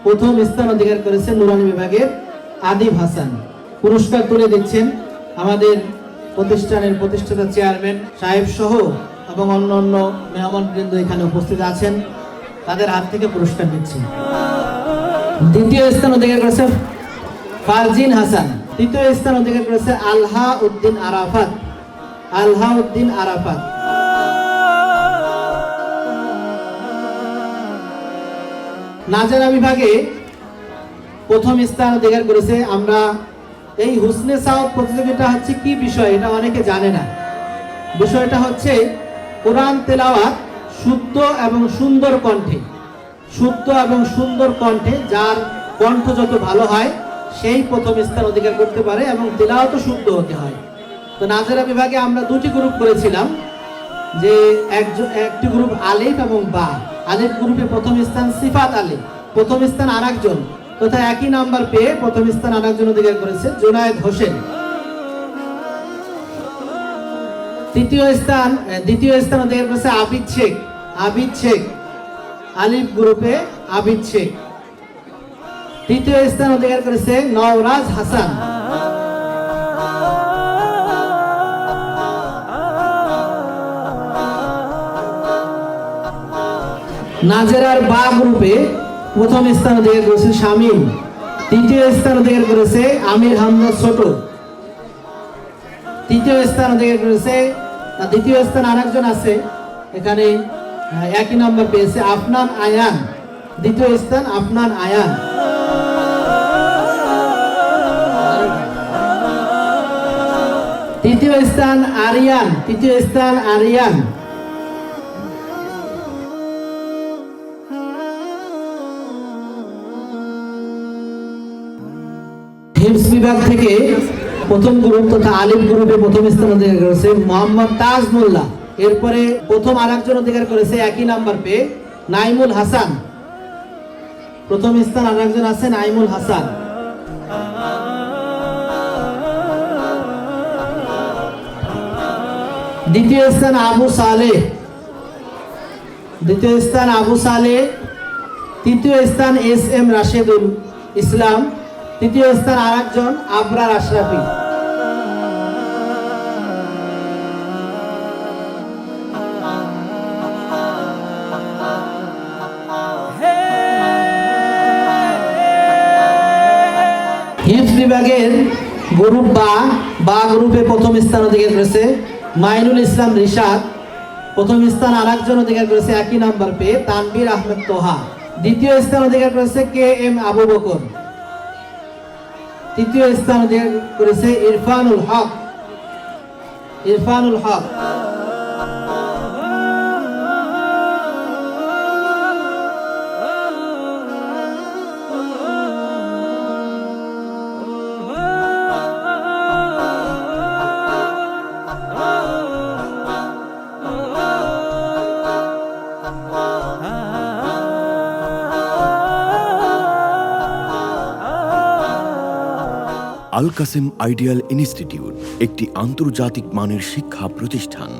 প্রথম স্থান অধিকার করেছে নুরানি বিভাগের আদিব হাসান। পুরস্কার তুলে দিচ্ছেন আমাদের প্রতিষ্ঠানের প্রতিষ্ঠাতা চেয়ারম্যান সাহেব সহ এবং অন্যান্য মেহমানবৃন্দ এখানে উপস্থিত আছেন, তাদের হাত থেকে পুরস্কার দিচ্ছি। দ্বিতীয় স্থান অধিকার করেছে ফারজিন হাসান। তৃতীয় স্থান অধিকার করেছে আলহা উদ্দিন আরাফাত। আলহা উদ্দিন আরাফাত। নাজারা বিভাগে প্রথম স্থান অধিকার করেছে, আমরা এই হুসনে সাওয়াব প্রতিযোগিতা হচ্ছে কি বিষয় এটা অনেকে জানে না। বিষয়টা হচ্ছে কোরআন তেলাওয়াত শুদ্ধ এবং সুন্দর কণ্ঠে, শুদ্ধ এবং সুন্দর কণ্ঠে যার কণ্ঠ যত ভালো হয় সেই প্রথম স্থান অধিকার করতে পারে এবং তেলাওয়াতও শুদ্ধ হতে হয়। তো নাজারা বিভাগে আমরা দুটি গ্রুপ করেছিলাম, যে একটি গ্রুপ আলিফ এবং বা। আলিফ গ্রুপে প্রথম স্থান সিফাত আলী, প্রথম স্থান আরেকজন তথা একই নাম্বার পেয়ে প্রথম স্থান আরেকজন অধিকার করেছে জুনায়েদ হোসেন। দ্বিতীয় স্থান অধিকার করেছে আবিদ শেখ। আবিদ শেখ আলিফ গ্রুপে আবিদ শেখ। তৃতীয় স্থান অধিকার করেছে নওরাজ হাসান। নাজেরার বা গ্রুপে প্রথম স্থান অধিকার করেছে শামীম। তৃতীয় স্থান অধিকার করেছে আমির হামজা ছোট। তৃতীয় স্থান অধিকার করেছে, দ্বিতীয় স্থান আরেকজন আছে এখানে একই নাম্বার পেয়েছে আফনান আয়ান। দ্বিতীয় স্থান আফনান আয়ান। তৃতীয় স্থান আরিয়ান। তৃতীয় স্থান আরিয়ান। হিফজ বিভাগ থেকে প্রথম গ্রুপ তথা আলিফ গ্রুপে প্রথম স্থান অধিকার করেছে মোহাম্মদ তাজ মোল্লা। এরপরে প্রথম আরেকজন অধিকার করেছে একই নাম্বার পেয়ে নাইমুল হাসান। প্রথম স্থান আরেকজন আছে নাইমুল হাসান। দ্বিতীয় স্থান আবু সালেহ। দ্বিতীয় স্থান আবু সালেহ। তৃতীয় স্থান এস এম রাশেদুল ইসলাম। তৃতীয় স্থান আরেকজন আবরার আশরাফি। হিফজ বিভাগের গ্রুপ বা গ্রুপে প্রথম স্থান অধিকার করেছে মাইনুল ইসলাম রিশাদ। প্রথম স্থান আরেকজন অধিকার করেছে একই নাম্বার পেয়ে তানবীর আহমেদ তোহা। দ্বিতীয় স্থান অধিকার করেছে কে এম আবু বকর। তৃতীয় স্থান অধিকার করেছে ইরফানুল হক। ইরফানুল হক। আল কাসেম আইডিয়াল ইনস্টিটিউট একটি আন্তর্জাতিক মানের শিক্ষা প্রতিষ্ঠান।